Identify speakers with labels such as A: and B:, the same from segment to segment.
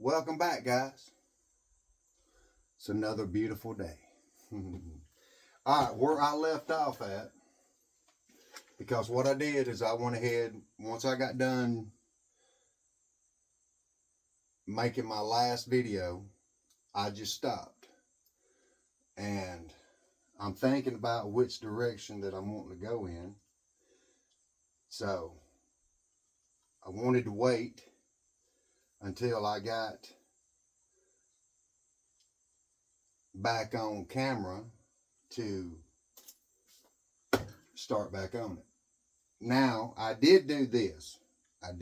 A: Welcome back, guys. It's another beautiful day. All right, where I left off at, because what I did is I went ahead, once I got done making my last video, I just stopped. And I'm thinking about which direction that I'm wanting to go in. So I wanted to wait until I got back on camera to start back on it. Now, I did do this. I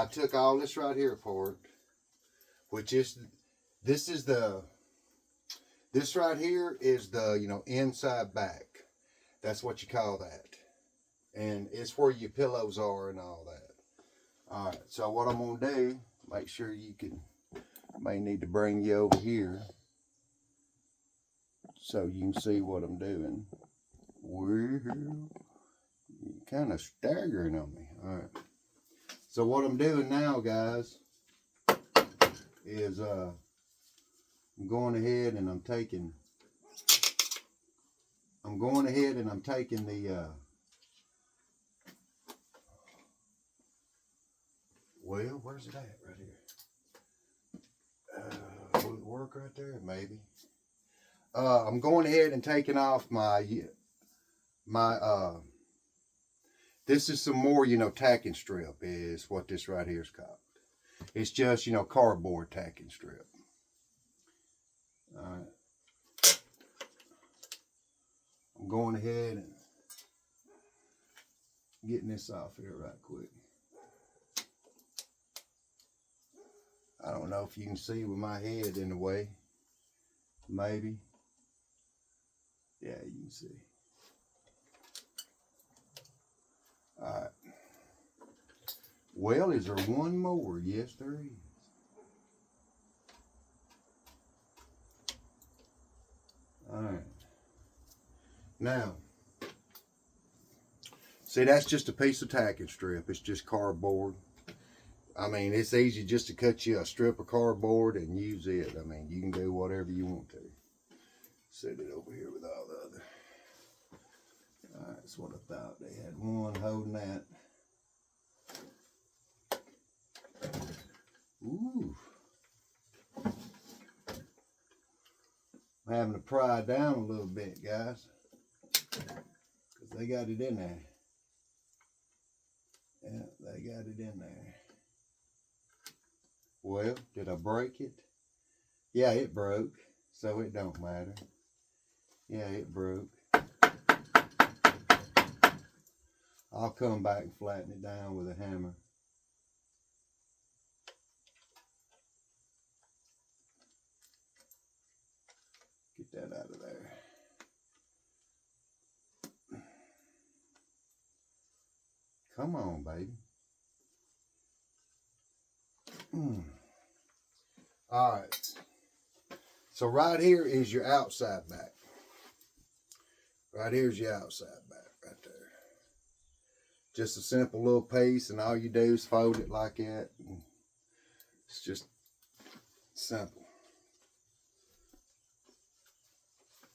A: took all this right here apart, which is, this right here is the, inside back. That's what you call that. And it's where your pillows are and all that. All right, so what I'm going to do, make sure you can, may need to bring you over here so you can see what I'm doing. Well, you're kind of staggering on me. All right. So what I'm doing now, guys, is I'm going ahead and I'm taking the well, where's it at? Right here. Will it work right there? Maybe. I'm going ahead and taking off my this is some more, tacking strip is what this right here is called. It's just, cardboard tacking strip. All right. I'm going ahead and getting this off here right quick. I don't know if you can see with my head in the way. Maybe. Yeah, you can see. All right. Well, is there one more? Yes, there is. All right. Now, see, that's just a piece of tacking strip. It's just cardboard. I mean, it's easy just to cut you a strip of cardboard and use it. I mean, you can do whatever you want to. Set it over here with all the other. All right, that's what I thought. They had one holding that. Ooh. I'm having to pry down a little bit, guys, because they got it in there. Yeah, they got it in there. Well, did I break it? Yeah, it broke, so it don't matter. Yeah, it broke. I'll come back and flatten it down with a hammer. Get that out of there. Come on, baby. All right. So right here is your outside back. Right here's your outside back right there. Just a simple little piece, and all you do is fold it like that. It's just simple.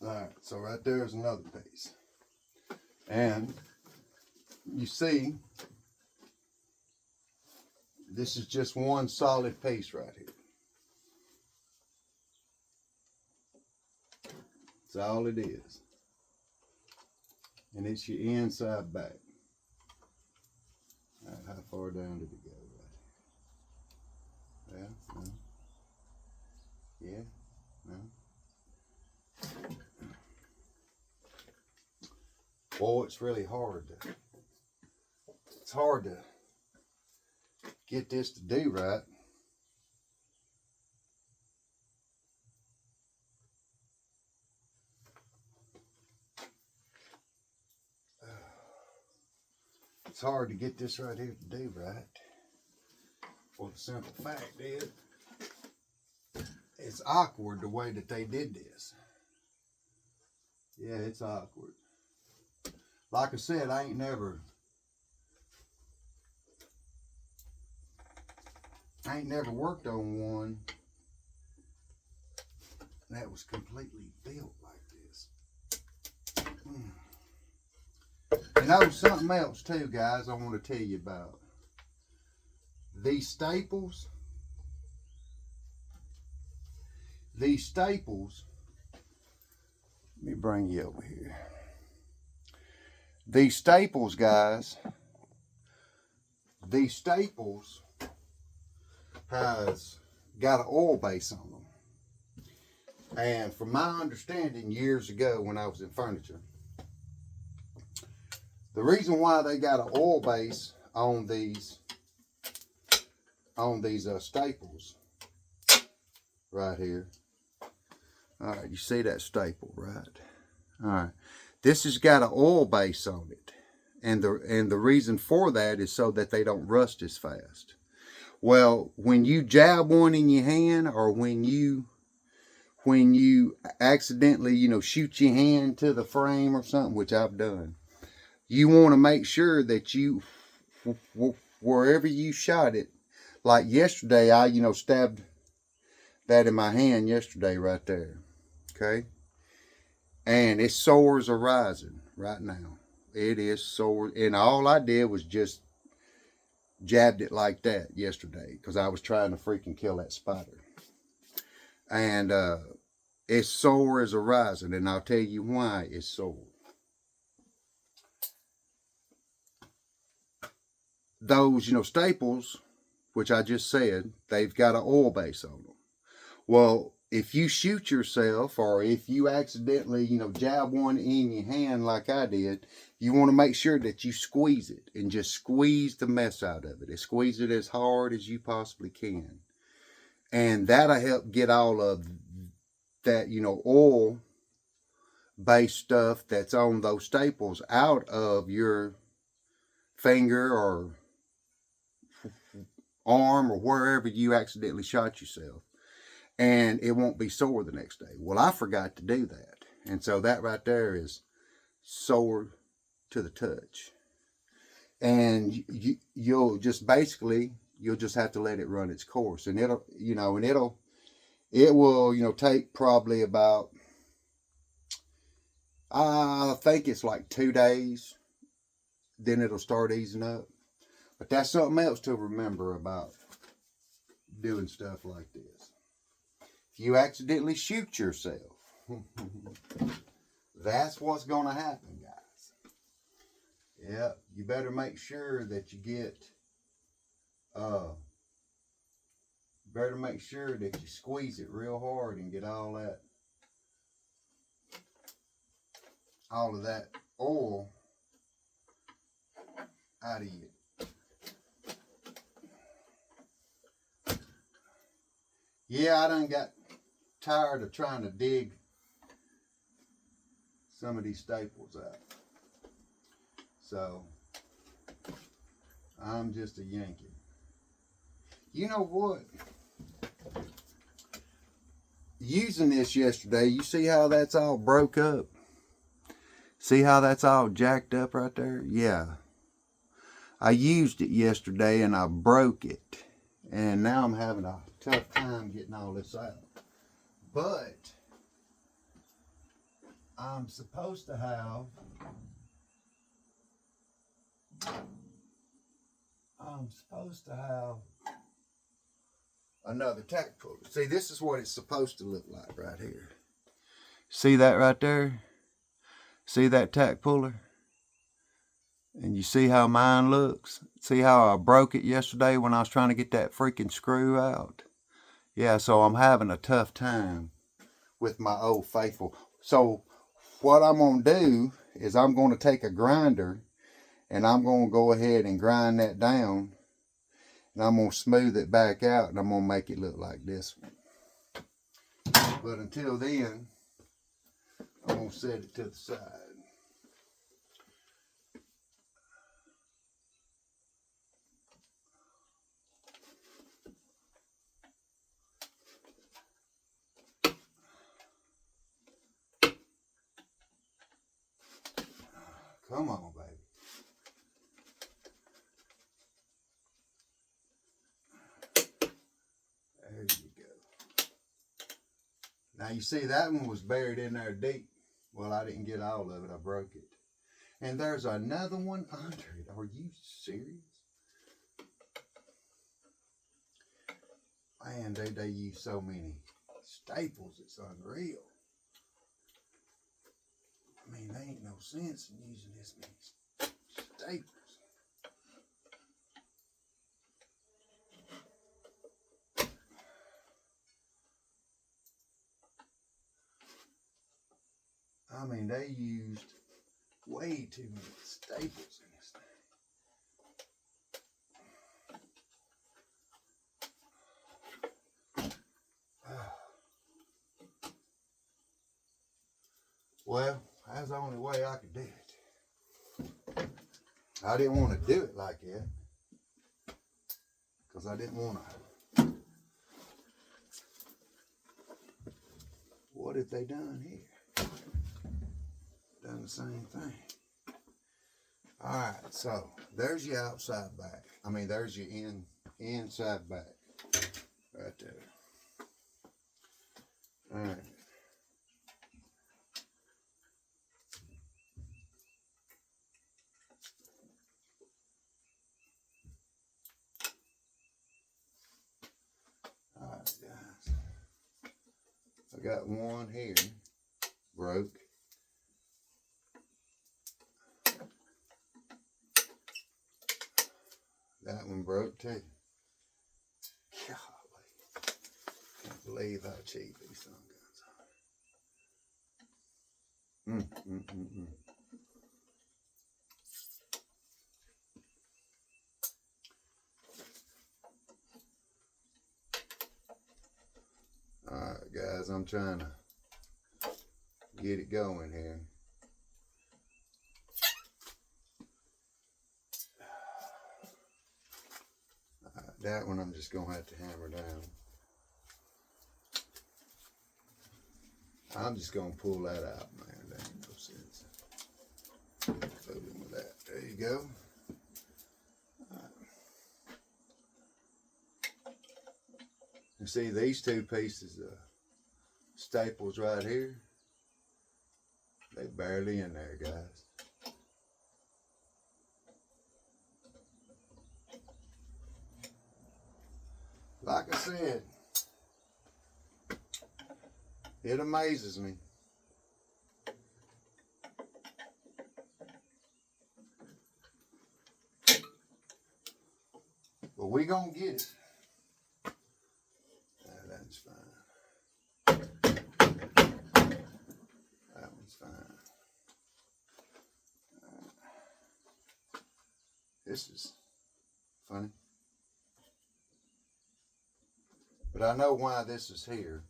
A: All right, so right there is another piece. And you see, this is just one solid piece right here. That's all it is. And it's your inside back. All right, how far down did it go right here? Yeah, no. Yeah, no. Boy, it's really hard to get this to do right. It's hard to get this right here to do right. For the simple fact is, it's awkward the way that they did this. Yeah, it's awkward. Like I said, I ain't never I ain't never worked on one that was completely built like this. You know, something else too, guys, I want to tell you about. These staples, let me bring you over here. These staples, guys, has got an oil base on them. And from my understanding years ago when I was in furniture, the reason why they got an oil base on these staples right here. All right, you see that staple, right? All right, this has got an oil base on it, and the reason for that is so that they don't rust as fast. Well, when you jab one in your hand, or when you accidentally, shoot your hand to the frame or something, which I've done, you want to make sure that you, wherever you shot it, like yesterday, I, stabbed that in my hand yesterday right there, okay? And it's sore as a rising right now. It is sore, and all I did was just jabbed it like that yesterday because I was trying to freaking kill that spider. And it's sore as a rising, and I'll tell you why it's sore. Those, staples, which I just said, they've got an oil base on them. Well, if you shoot yourself, or if you accidentally, jab one in your hand like I did, you want to make sure that you squeeze it, and just squeeze the mess out of it. And squeeze it as hard as you possibly can. And that'll help get all of that, oil-based stuff that's on those staples out of your finger or arm or wherever you accidentally shot yourself, and it won't be sore the next day. Well, I forgot to do that, and so that right there is sore to the touch. And you'll just basically, you'll just have to let it run its course, and it will take probably about, I think it's like 2 days, then it'll start easing up. But that's something else to remember about doing stuff like this. If you accidentally shoot yourself, that's what's going to happen, guys. Yep, you better make sure that you squeeze it real hard and get all of that oil out of you. Yeah, I done got tired of trying to dig some of these staples out. So, I'm just a Yankee. You know what? Using this yesterday, you see how that's all broke up? See how that's all jacked up right there? Yeah. I used it yesterday and I broke it. And now I'm having a tough time getting all this out. But I'm supposed to have another tack puller. See, this is what it's supposed to look like right here. See that right there? See that tack puller? And you see how mine looks? See how I broke it yesterday when I was trying to get that freaking screw out? Yeah, so I'm having a tough time with my Old Faithful. So what I'm going to do is I'm going to take a grinder and I'm going to go ahead and grind that down. And I'm going to smooth it back out and I'm going to make it look like this one. But until then, I'm going to set it to the side. Come on, baby. Now you see that one was buried in there deep. Well, I didn't get all of it. I broke it. And there's another one under it. Are you serious? Man, they use so many staples. It's unreal. I mean, there ain't no sense in using this many staples. I mean, they used way too many staples in this thing. Well, that's the only way I could do it. I didn't want to do it like that because I didn't want to. What have they done here? Done the same thing. All right, so there's your outside back. I mean, there's your inside back right there. All right. All right, guys. I got one here broke. That one broke too. Golly. Can't believe how cheap these sun guns are. Alright guys, I'm trying to get it going here. That one I'm just going to have to hammer down. I'm just going to pull that out, man. There ain't no sense fooling with that. There you go. You see these two pieces of staples right here? They barely in there, guys. Like I said, it amazes me. But we gonna get it. That's fine. That one's fine. This is funny. But I know why this is here.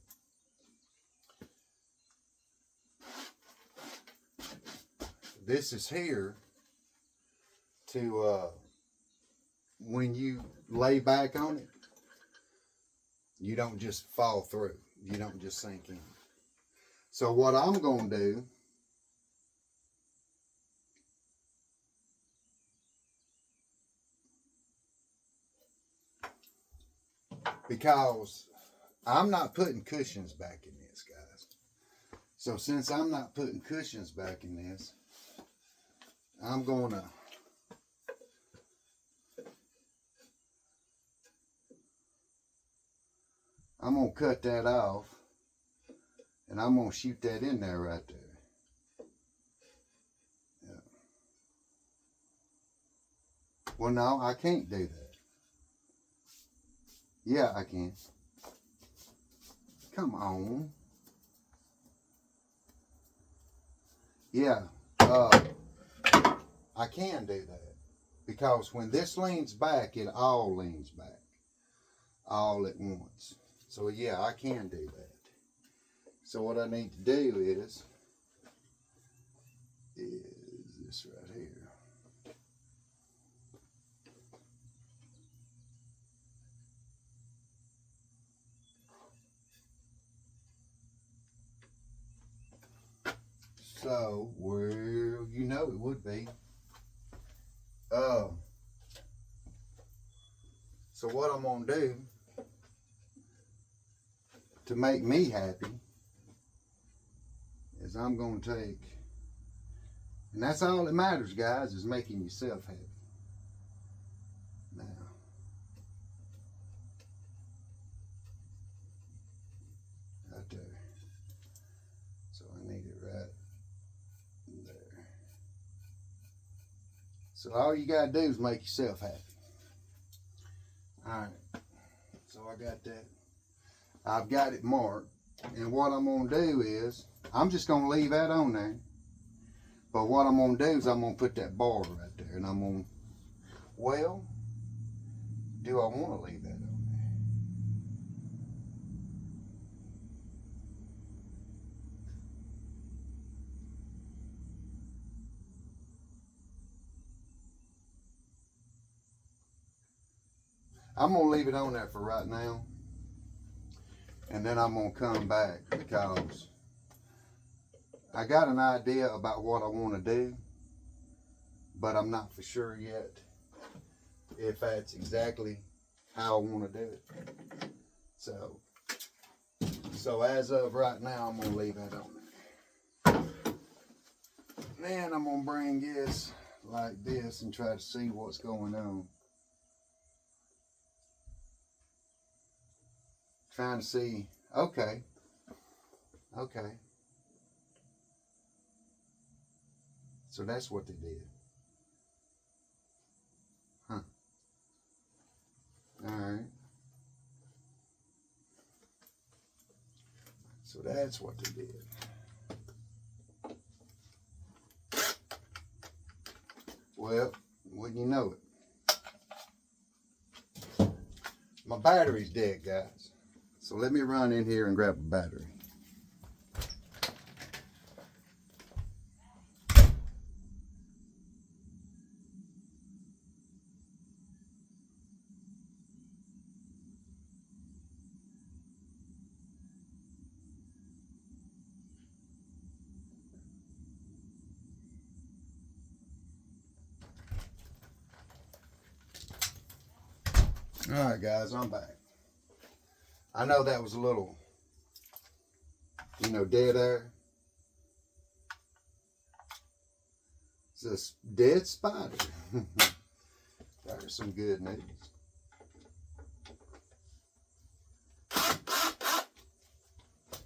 A: This is here to, when you lay back on it, you don't just fall through. You don't just sink in. So what I'm going to do, because I'm not putting cushions back in this, guys. So since I'm not putting cushions back in this, I'm going to cut that off, and I'm going to shoot that in there right there. Yeah. Well, no, I can't do that. Yeah, I can. Come on. Yeah, I can do that. Because when this leans back, it all leans back. All at once. So yeah, I can do that. So what I need to do is this right here. So, well, you know it would be. So what I'm gonna do to make me happy is I'm going to take, and that's all that matters, guys, is making yourself happy. Now, right there. So I need it right there. So all you got to do is make yourself happy. All right. So I got that. I've got it marked. And what I'm going to do is, I'm just going to leave that on there. But what I'm going to do is I'm going to put that bar right there. And I'm going to, well, do I want to leave that on there? I'm going to leave it on there for right now. And then I'm going to come back because I got an idea about what I want to do, but I'm not for sure yet if that's exactly how I want to do it. So as of right now, I'm going to leave that on there. Then I'm going to bring this like this and try to see what's going on. Trying to see, okay. So that's what they did. Huh. Alright. So that's what they did. Well, wouldn't you know it? My battery's dead, guys. So let me run in here and grab a battery. All right, guys, I'm back. I know that was a little, dead air. It's a dead spider. That was some good news.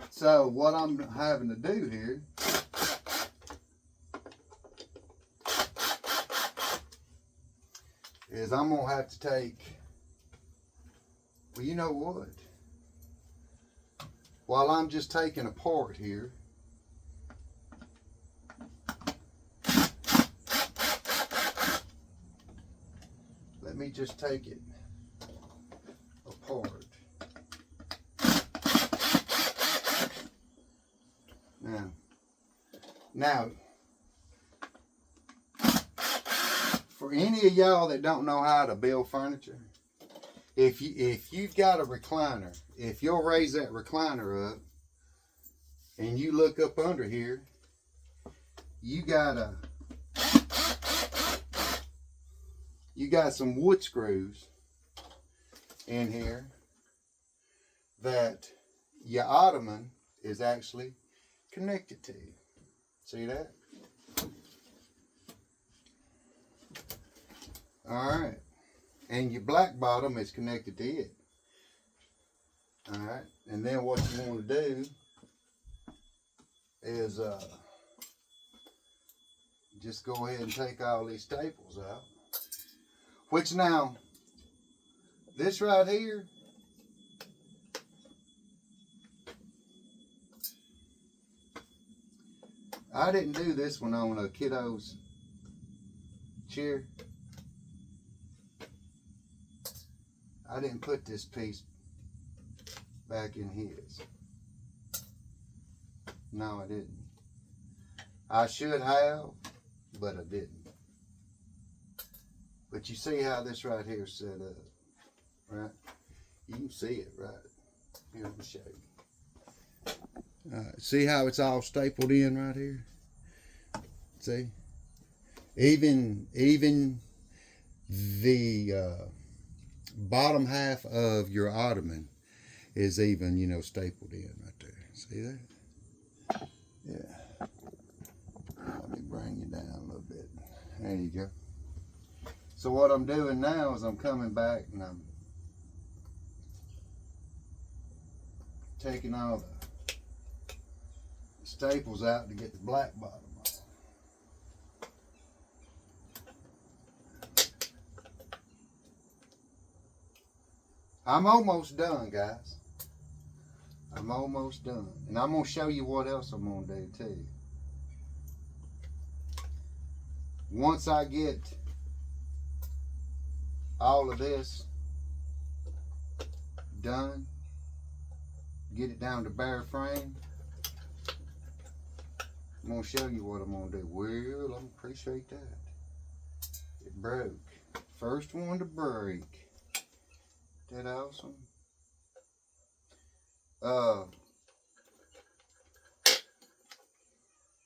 A: So what I'm having to do here is I'm going to have to take, well, you know what? While I'm just taking apart here, let me just take it apart. Now, for any of y'all that don't know how to build furniture, if you've got a recliner, if you'll raise that recliner up and you look up under here, you got some wood screws in here that your ottoman is actually connected to. See that? All right. And your black bottom is connected to it. All right. And then what you want to do is just go ahead and take all these staples out. Which now, this right here, I didn't do this one on a kiddo's chair. I didn't put this piece back in his. No, I didn't. I should have, but I didn't. But you see how this right here is set up, right? You can see it, right? Here, let me show you. See how it's all stapled in right here? See? Even the bottom half of your ottoman is even, stapled in right there. See that? Yeah. bring you down a little bit. There you go. So what I'm doing now is I'm coming back and I'm taking all the staples out to get the black bottom off. I'm almost done, guys. I'm almost done. And I'm going to show you what else I'm going to do too. Once I get all of this done, get it down to bare frame, I'm going to show you what I'm going to do. Well, I appreciate that. It broke. First one to break. Isn't that awesome?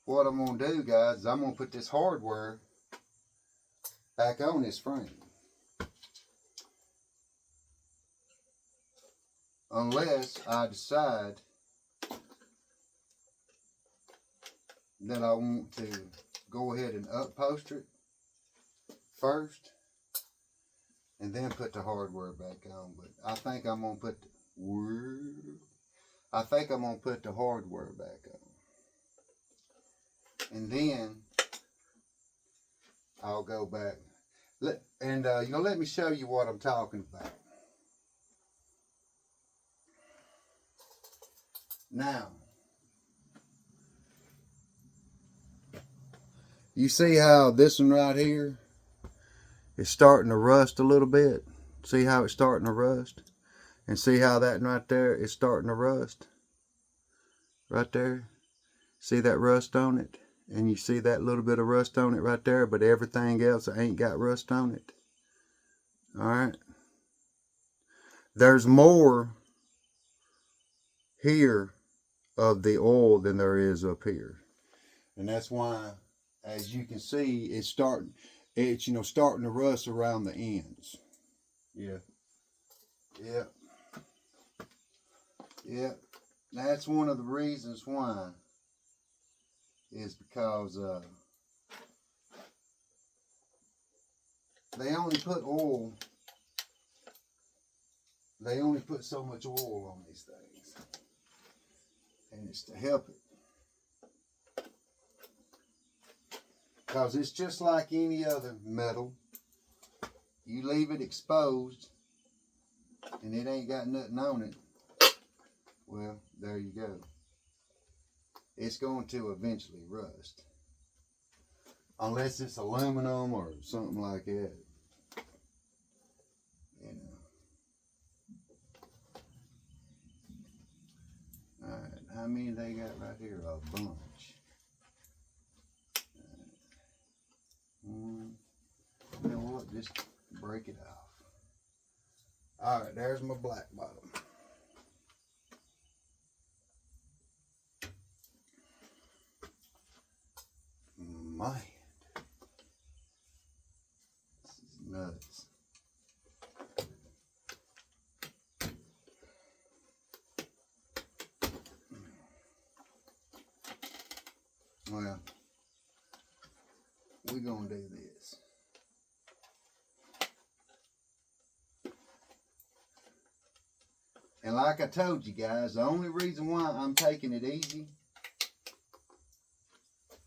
A: What I'm going to do, guys, is I'm going to put this hardware back on this frame. Unless I decide that I want to go ahead and upholster it first and then put the hardware back on. But I think I'm going to put the hardware back on. And then I'll go back. Let me show you what I'm talking about. Now, you see how this one right here is starting to rust a little bit? See how it's starting to rust? And see how that one right there is starting to rust? Right there. See that rust on it? And you see that little bit of rust on it right there, but everything else ain't got rust on it. Alright. There's more here of the oil than there is up here. And that's why, as you can see, it's starting to rust around the ends. Yeah. Yep. Yep. That's one of the reasons why, is because they only put so much oil on these things, and it's to help it, because it's just like any other metal. You leave it exposed and it ain't got nothing on it, well, there you go. It's going to eventually rust. Unless it's aluminum or something like that. You know. Alright, how many they got right here? A bunch. You know what? Just break it off. Alright, there's my black bottom. Man, this is nuts. Well, we're gonna do this. And like I told you guys, the only reason why I'm taking it easy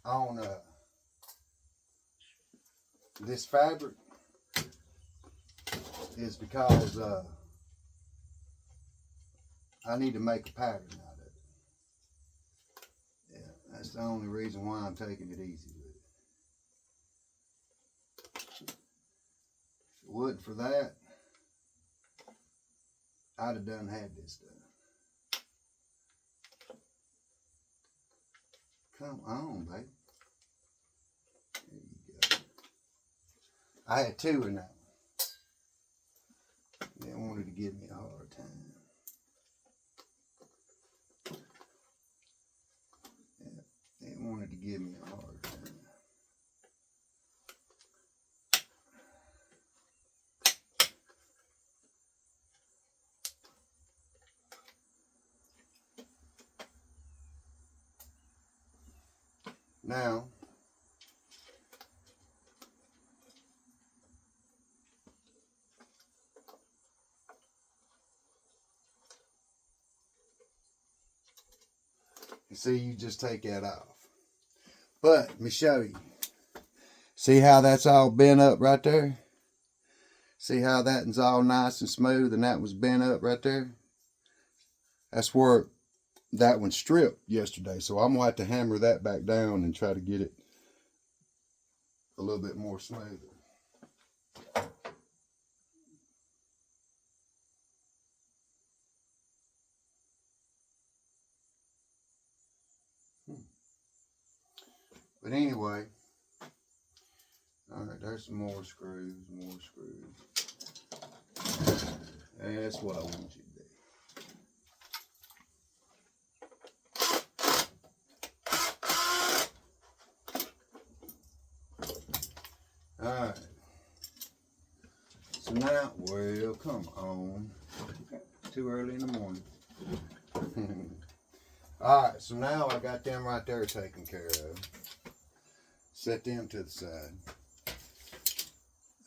A: on this fabric is because I need to make a pattern out of it. Yeah, that's the only reason why I'm taking it easy with it. If it wasn't for that, I'd have done had this done. Come on, baby. There you go. I had two in that one. They wanted to give me a hard time. Yeah, they wanted to give me a hard time. Now, See, you just take that off. But let me show you. See how that's all bent up right there? See how that's all nice and smooth and that was bent up right there? That's where that one stripped yesterday. So I'm going to have to hammer that back down and try to get it a little bit more smoother. But anyway, all right, there's some more screws, That's what I want you to do. All right. So now, well, come on. Too early in the morning. All right, so now I got them right there taken care of. Set them to the side.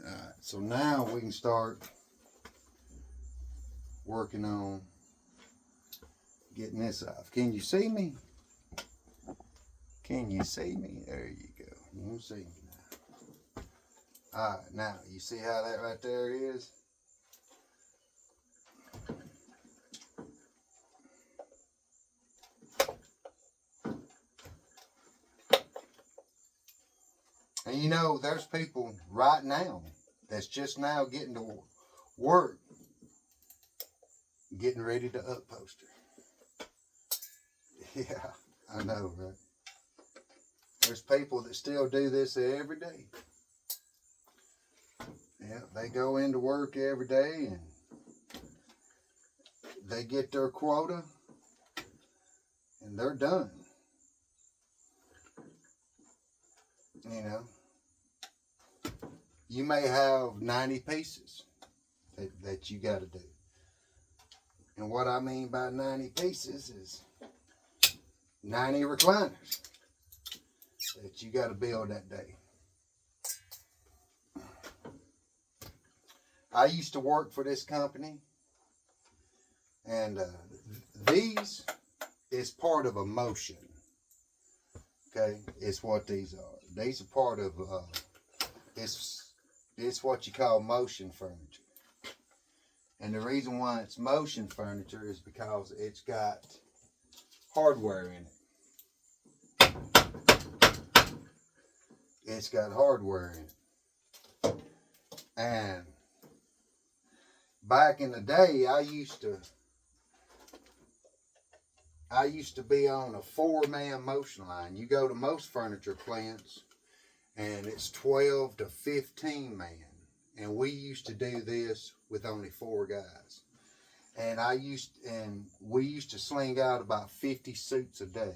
A: All right, so now we can start working on getting this off. Can you see me? Can you see me? There you go. You can see me now. All right, now you see how that right there is? And you know, there's people right now that's just now getting to work, getting ready to uppost her. Yeah, I know, right? There's people that still do this every day. Yeah, they go into work every day and they get their quota and they're done. You know, you may have 90 pieces that you got to do. And what I mean by 90 pieces is 90 recliners that you got to build that day. I used to work for this company, and these is part of a motion. Okay, it's what these are. These are part of it's what you call motion furniture. And the reason why it's motion furniture is because it's got hardware in it. It's got hardware in it. And back in the day, I used to be on a 4-man motion line. You go to most furniture plants and it's 12 to 15 man. And we used to do this with only 4 guys. And we used to sling out about 50 suits a day.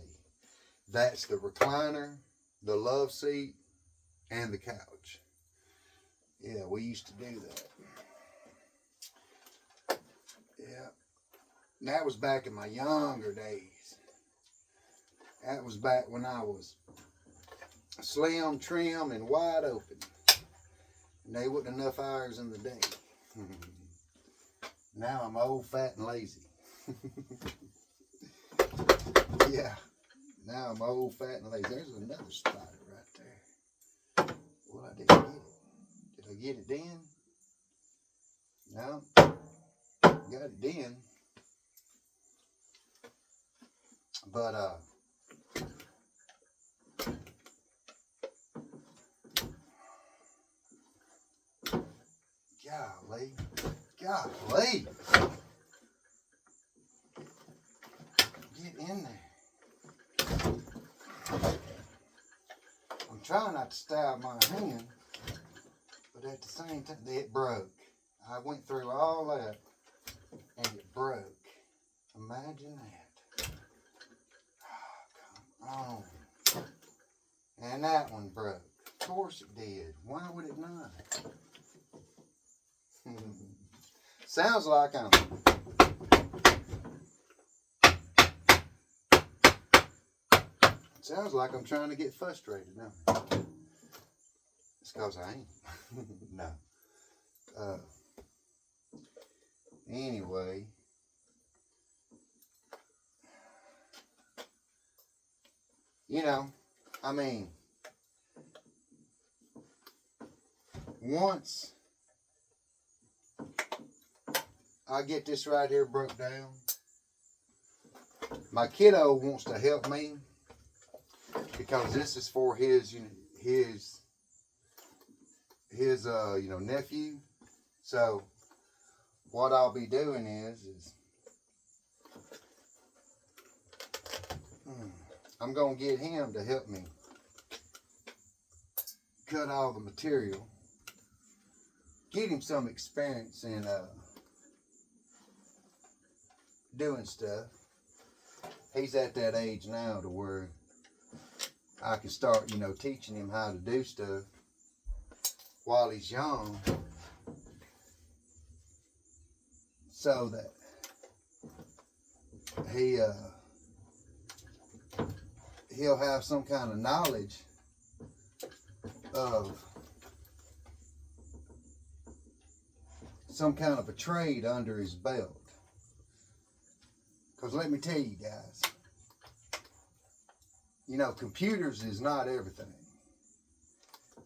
A: That's the recliner, the love seat, and the couch. Yeah, we used to do that. Yeah. And that was back in my younger days. That was back when I was slim, trim, and wide open. And they wasn't enough hours in the day. Now I'm old, fat, and lazy. Yeah. Now I'm old, fat, and lazy. There's another spider right there. Well, I didn't get it. Did I get it then? No. Got it then. But, golly. Get in there. I'm trying not to stab my hand, but at the same time, it broke. I went through all that, and it broke. Imagine that. Oh, come on. And that one broke. Of course it did. Why would it not? Sounds like I'm trying to get frustrated now. It's because I ain't. No. Anyway. know, I mean, once I get this right here broke down, my kiddo wants to help me because this is for his, nephew. So what I'll be doing is I'm gonna get him to help me cut all the material, get him some experience in doing stuff. He's at that age now to where I can start, teaching him how to do stuff while he's young, so that he'll have some kind of knowledge of some kind of a trade under his belt. Because let me tell you guys, computers is not everything.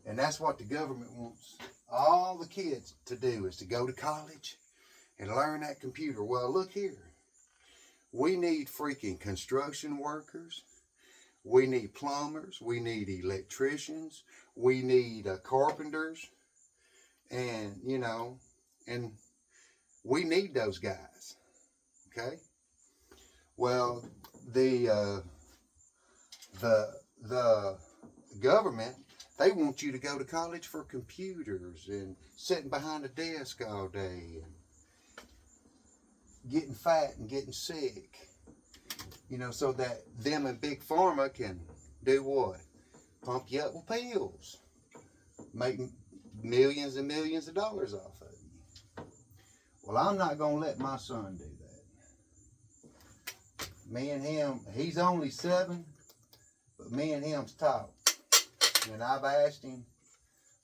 A: And that's what the government wants all the kids to do, is to go to college and learn that computer. Well, look here. We need freaking construction workers. We need plumbers. We need electricians. We need carpenters. And, and we need those guys. Okay? Well, the government, they want you to go to college for computers and sitting behind a desk all day and getting fat and getting sick, so that them and Big Pharma can do what? Pump you up with pills, make millions and millions of dollars off of you. Well, I'm not going to let my son do that. Me and him, he's only 7, but me and him's talked. And I've asked him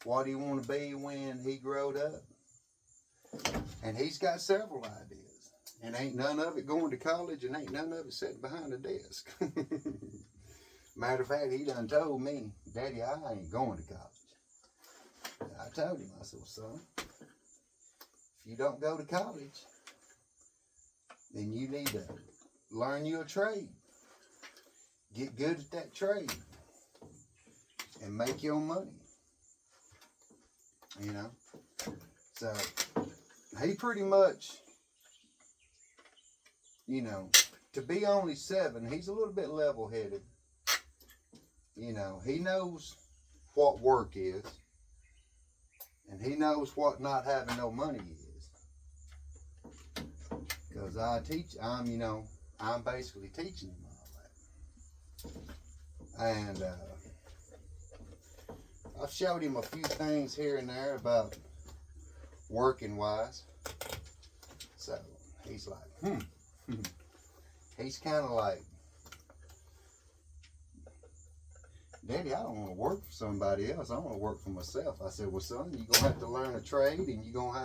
A: what he want to be when he growed up. And he's got several ideas. And ain't none of it going to college, and ain't none of it sitting behind a desk. Matter of fact, he done told me, Daddy, I ain't going to college. And I told him, I said, well, son, if you don't go to college, then you need to learn you a trade. Get good at that trade. And make your money. So he pretty much, to be only 7, he's a little bit level-headed. He knows what work is. And he knows what not having no money is. Because I'm basically teaching him all that. And I've showed him a few things here and there about working wise. So he's like, He's kind of like, Daddy, I don't want to work for somebody else. I want to work for myself. I said, well, son, you're going to have to learn a trade, and you're going to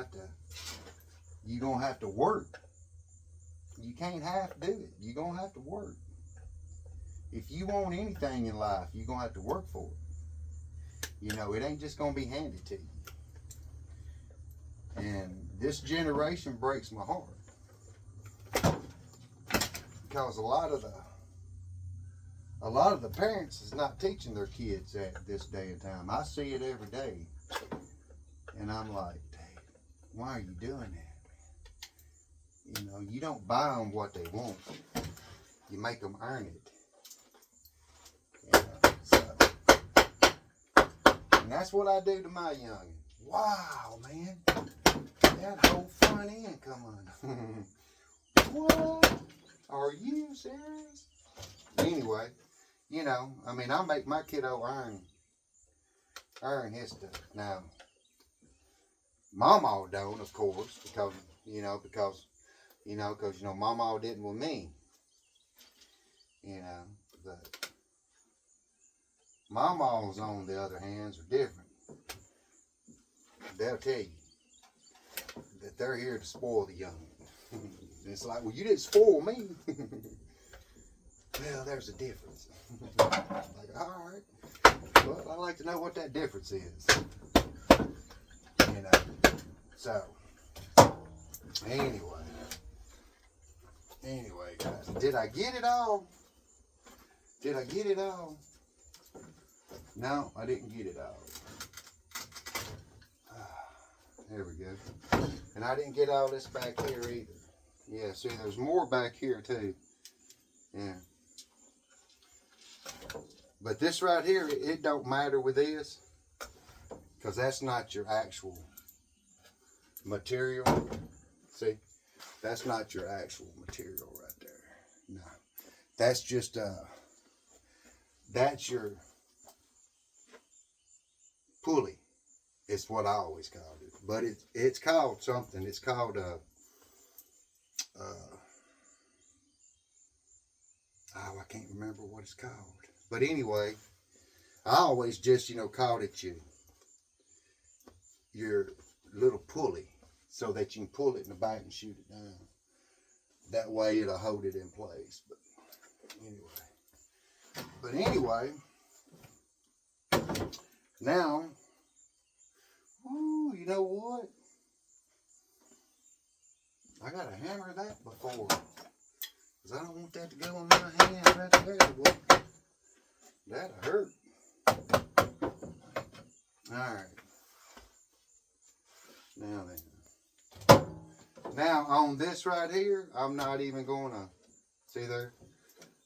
A: have to work. You can't half do it. You're going to have to work. If you want anything in life, you're going to have to work for it. It ain't just going to be handed to you. And this generation breaks my heart. Because a lot of the parents is not teaching their kids at this day and time. I see it every day. And I'm like, Dad, why are you doing that, man? You don't buy them what they want. You make them earn it. And that's what I do to my youngin'. Wow, man. That whole front end come on. What? Are you serious? Anyway, I make my kiddo earn his stuff. Now, Mama don't, of course, because Mama didn't with me. But Mamas, on the other hand, are different. They'll tell you that they're here to spoil the young. It's like, well, you didn't spoil me. well, there's a difference. Like, all right. Well, I like to know what that difference is. You know. So, anyway, guys, did I get it all? Did I get it all? No, I didn't get it all. There we go. And I didn't get all this back here either. Yeah, see, there's more back here too. Yeah. But this right here, it don't matter with this, because that's not your actual material. See, that's not your actual material right there. No, that's just that's your pulley. It's what I always called it, but it's called something. It's called oh, I can't remember what it's called. But anyway, I always just, called it your little pulley, so that you can pull it in the back and shoot it down. That way it'll hold it in place. But anyway, now, ooh, you know what? I gotta hammer that before, because I don't want that to go in my hand right there. Boy. That'll hurt. Alright. Now then. Now on this right here, I'm not even gonna, see there?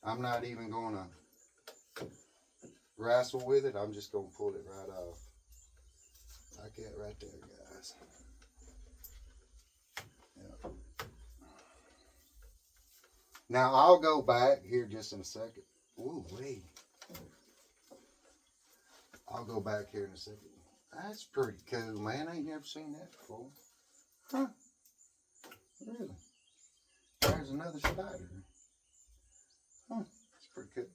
A: I'm not even gonna wrestle with it. I'm just gonna pull it right off. Like that right there, guys. Yep. Now I'll go back here just in a second. Ooh, wait. I'll go back here in a second. That's pretty cool, man. I ain't never seen that before. Huh. Really? There's another spider. Huh. It's pretty cool.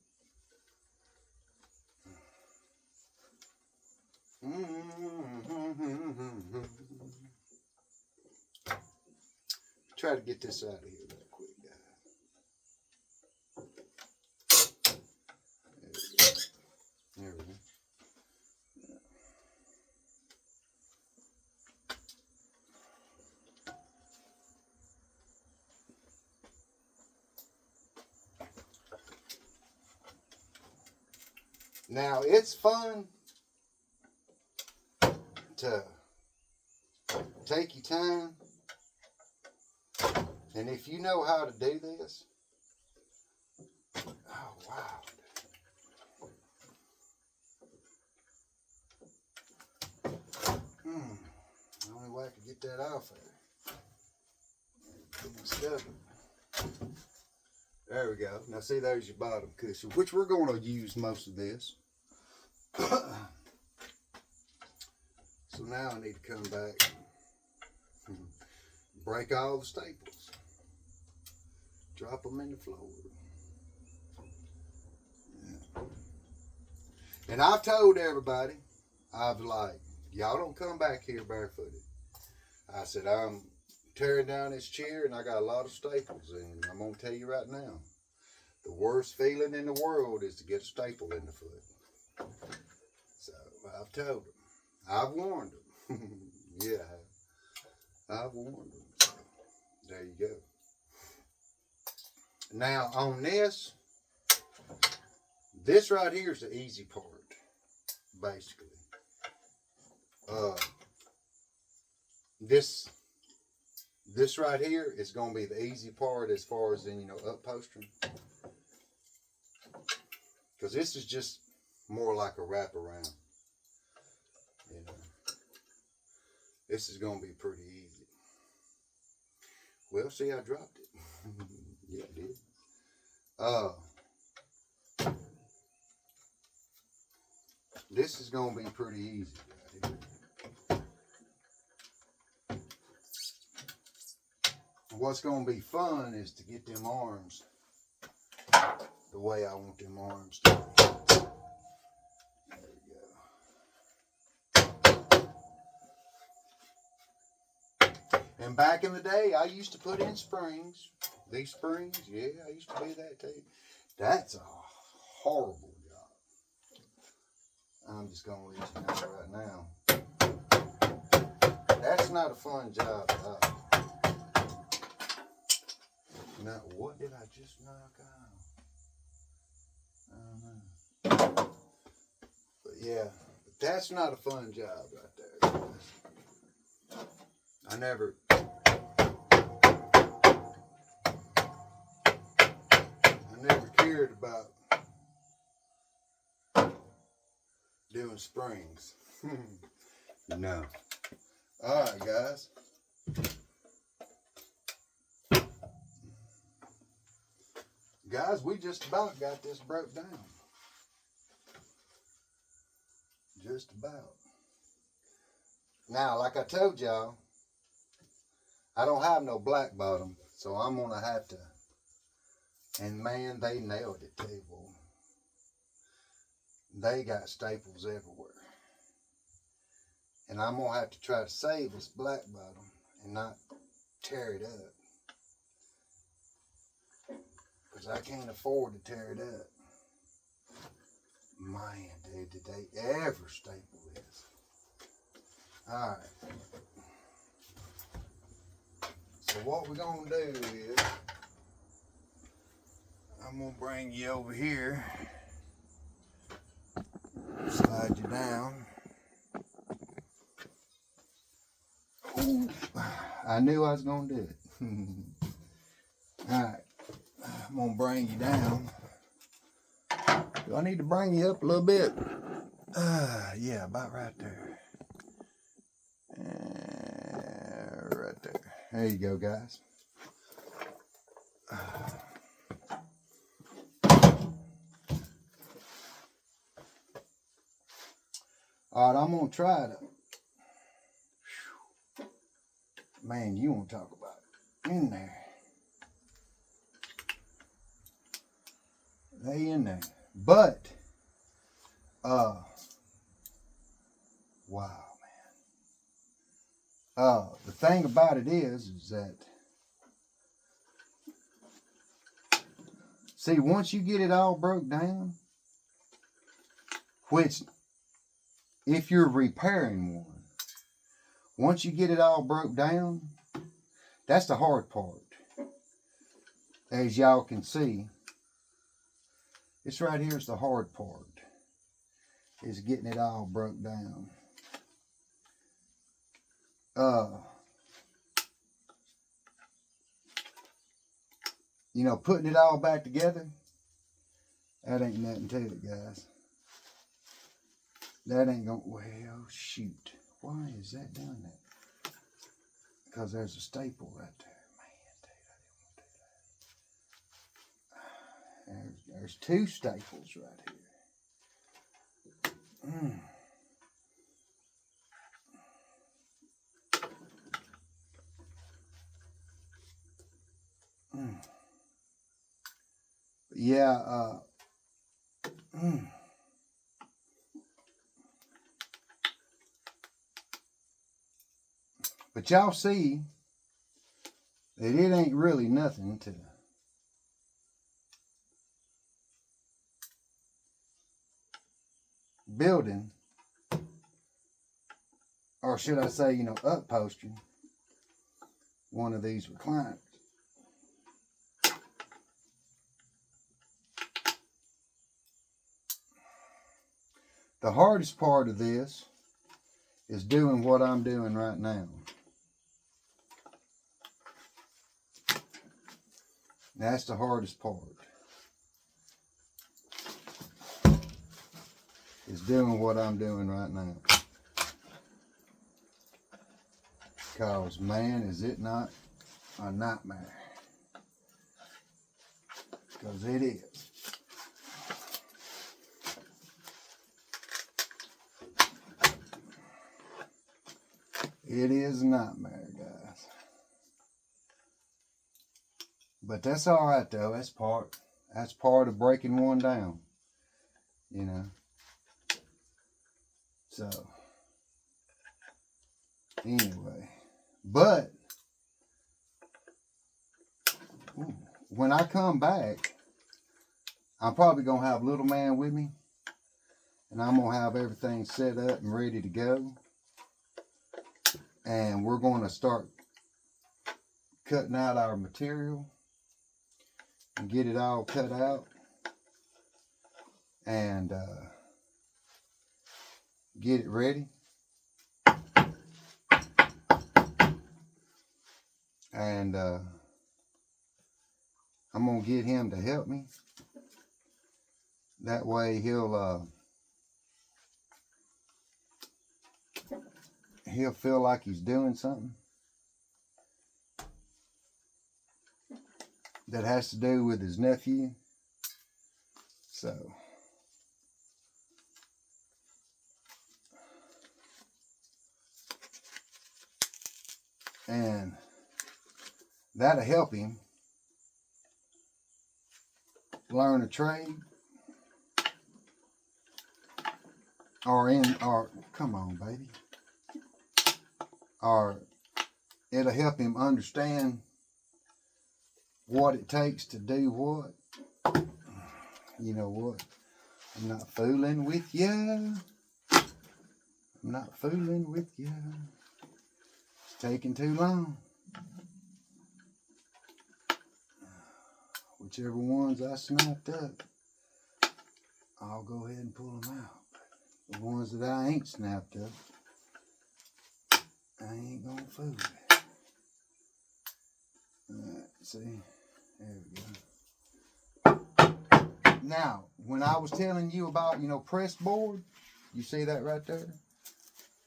A: Try to get this out of here real quick, guys. There we go. Now, it's fun to take your time, and if you know how to do this, oh wow. The only way I could get that off there. There we go. Now see, there's your bottom cushion, which we're going to use most of this. So now I need to come back and break all the staples. Drop them in the floor. Yeah. And I've told everybody, I've like, y'all don't come back here barefooted. I said, I'm tearing down this chair and I got a lot of staples, and I'm going to tell you right now, the worst feeling in the world is to get a staple in the foot. So I've told them. I've warned them. Yeah, I've warned them. So there you go. Now on this right here is the easy part, basically. This right here is going to be the easy part as far as in, upholstering. Because this is just more like a wraparound. This is going to be pretty easy. Well, see, I dropped it. Yeah, I did. This is going to be pretty easy right here. What's going to be fun is to get them arms the way I want them arms to be. There we go. And back in the day, I used to put in springs. These springs, yeah, I used to do that too. That's a horrible job. I'm just gonna let you know right now. That's not a fun job at all. Now, what did I just knock out? I don't know. But yeah, that's not a fun job right there, guys. I never cared about doing springs. No. Alright, guys. Guys, we just about got this broke down. Just about. Now, like I told y'all, I don't have no black bottom, so I'm going to have to. And man, they nailed it too, boy. They got staples everywhere. And I'm going to have to try to save this black bottom and not tear it up. Because I can't afford to tear it up. Man, dude, did they ever staple this? Alright. So what we're going to do is, I'm going to bring you over here. Slide you down. Ooh, I knew I was going to do it. Alright. I'm going to bring you down. Do I need to bring you up a little bit? Yeah, about right there. Right there. There you go, guys. All right, I'm going to try to. Man, you want to talk about it. In there. They in there. But, wow, man. The thing about it is that, see, once you get it all broke down, which, if you're repairing one, once you get it all broke down, that's the hard part. As y'all can see, this right here is the hard part, is getting it all broke down. You know, putting it all back together, that ain't nothing to it, guys. That ain't gonna, well, shoot. Why is that doing that? Because there's a staple right there. Man, dude, I didn't want to do that. There's two staples right here. Yeah, but y'all see that it ain't really nothing to building, or should I say, you know, upholstering one of these recliners. The hardest part of this is doing what I'm doing right now. That's the hardest part. Is doing what I'm doing right now. Because, man, is it not a nightmare? Because it is. It is a nightmare, guys. But that's all right, though. That's part of breaking one down. You know. So, anyway. But, when I come back, I'm probably going to have little man with me. And I'm going to have everything set up and ready to go. And we're going to start cutting out our material and get it all cut out. And get it ready. And I'm going to get him to help me. That way he'll feel like he's doing something that has to do with his nephew. So, and that'll help him learn a trade, or come on, baby, or it'll help him understand what it takes to do what. You know what? I'm not fooling with you. I'm not fooling with you. It's taking too long. Whichever ones I snapped up, I'll go ahead and pull them out. The ones that I ain't snapped up, I ain't gonna fool with. Alright, see? There we go. Now, when I was telling you about, press board, you see that right there?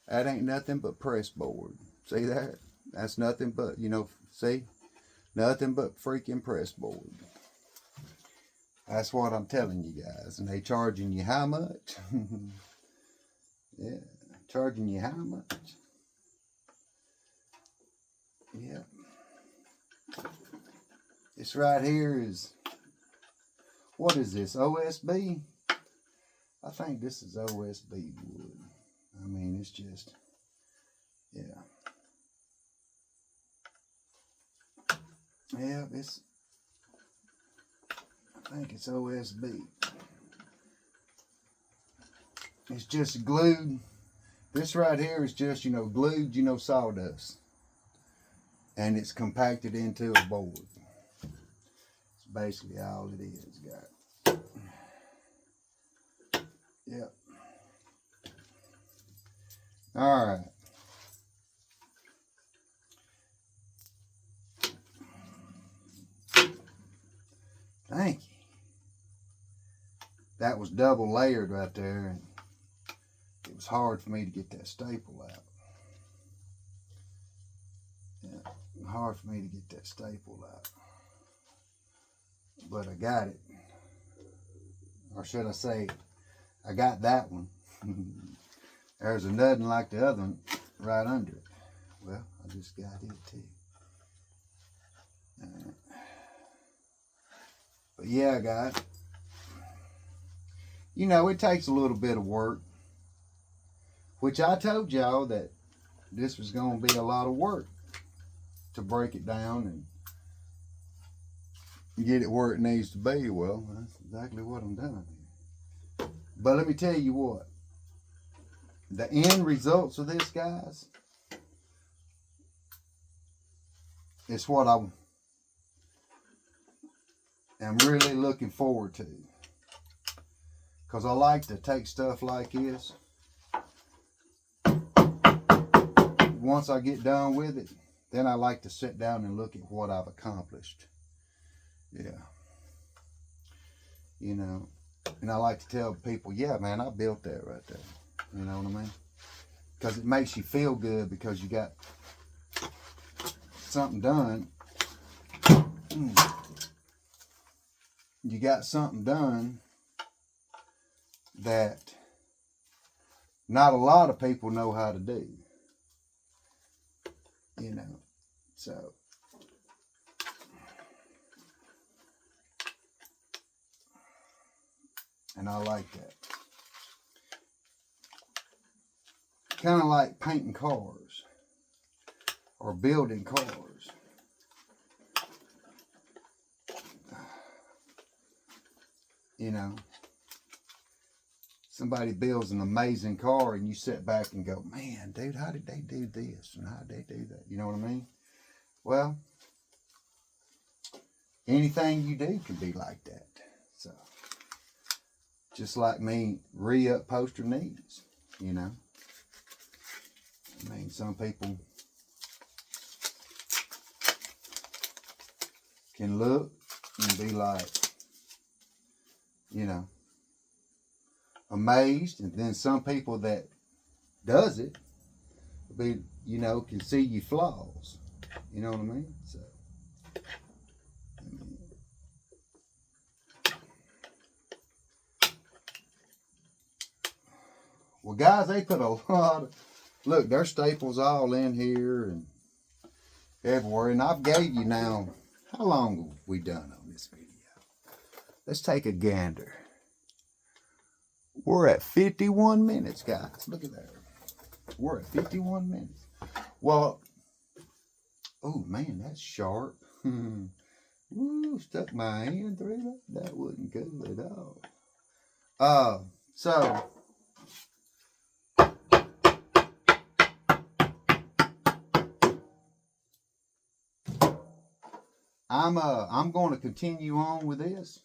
A: That ain't nothing but press board. See that? That's nothing but, see? Nothing but freaking press board. That's what I'm telling you guys. And they charging you how much? Yeah, charging you how much? Yeah. This right here is, what is this, OSB? I think this is OSB wood. I mean, it's just, yeah. Yeah, I think it's OSB. It's just glued. This right here is just, glued, sawdust. And it's compacted into a board. It's basically all it is, guys. Yep. All right. Thank you. That was double layered right there, and it was hard for me to get that staple out. Yeah, hard for me to get that staple out. But I got it. Or should I say, I got that one. There's nothing like the other one right under it. Well, I just got it too. But yeah, guys. It takes a little bit of work. Which I told y'all that this was going to be a lot of work to break it down and get it where it needs to be. Well, that's exactly what I'm doing here. But let me tell you what. The end results of this, guys, is what I am really looking forward to. Because I like to take stuff like this. Once I get done with it, then I like to sit down and look at what I've accomplished. Yeah. And I like to tell people, yeah, man, I built that right there. You know what I mean? Because it makes you feel good because you got something done. You got something done that not a lot of people know how to do. So. And I like that. Kind of like painting cars or building cars. you know, somebody builds an amazing car and you sit back and go, man, dude, how did they do this? And how did they do that? You know what I mean? Well, anything you do can be like that. So, just like me, re-upholster needs, you know. I mean, some people can look and be like, you know, amazed, and then some people that does it be, you know, can see your flaws. You know what I mean? So, well, guys, they put a lot of, look, there's staples all in here and everywhere, and I've gave you now, how long have we done on this video? Let's take a gander. We're at 51 minutes, guys. Look at that. We're at 51 minutes. Well, oh man, that's sharp. Woo, stuck my hand through that. That wasn't good at all. So I'm going to continue on with this.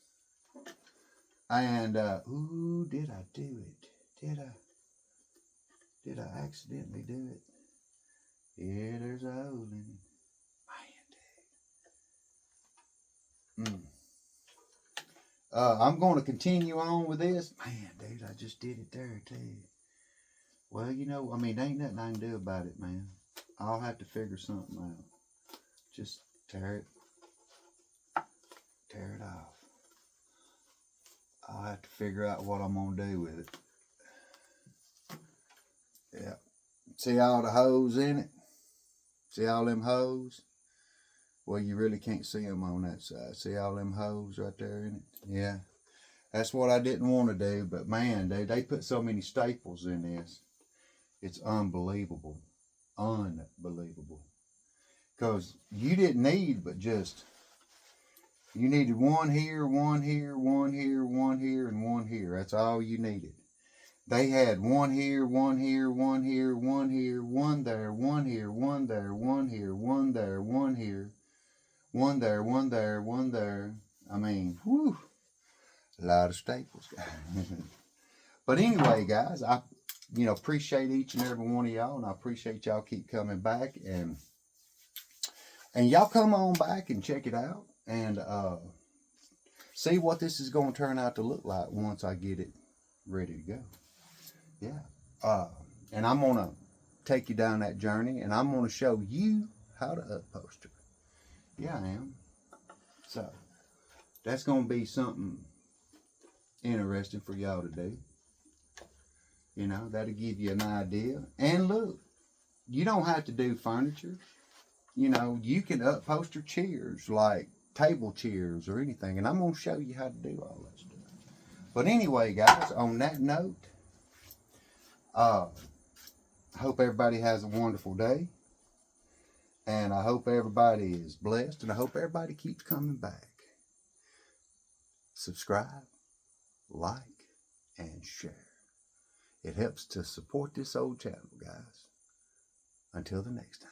A: And ooh, did I do it? Did I accidentally do it? Yeah, there's a hole in it. Man, dude. I'm going to continue on with this. Man, dude, I just did it there too. Well, you know, I mean, there ain't nothing I can do about it, man. I'll have to figure something out. Just tear it off. I'll have to figure out what I'm going to do with it. Yeah. See all the holes in it? See all them holes? Well, you really can't see them on that side. See all them holes right there in it? Yeah. That's what I didn't want to do, but man, they put so many staples in this. It's unbelievable. Unbelievable. Because you didn't need but just, you needed one here, one here, one here, one here, and one here. That's all you needed. They had one here, one here, one here, one here, one there, one here, one there, one here, one there, one here, one there, one there, one there. I mean, whew, a lot of staples. But anyway, guys, I appreciate each and every one of y'all, and I appreciate y'all keep coming back, and y'all come on back and check it out and see what this is going to turn out to look like once I get it ready to go. Yeah. And I'm going to take you down that journey, and I'm going to show you how to upholster. Yeah, I am. So, that's going to be something interesting for y'all to do. You know, that'll give you an idea. And look, you don't have to do furniture. You know, you can upholster chairs, like table chairs or anything. And I'm going to show you how to do all that stuff. But anyway, guys, on that note, I hope everybody has a wonderful day. And I hope everybody is blessed. And I hope everybody keeps coming back. Subscribe, like, and share. It helps to support this old channel, guys. Until the next time.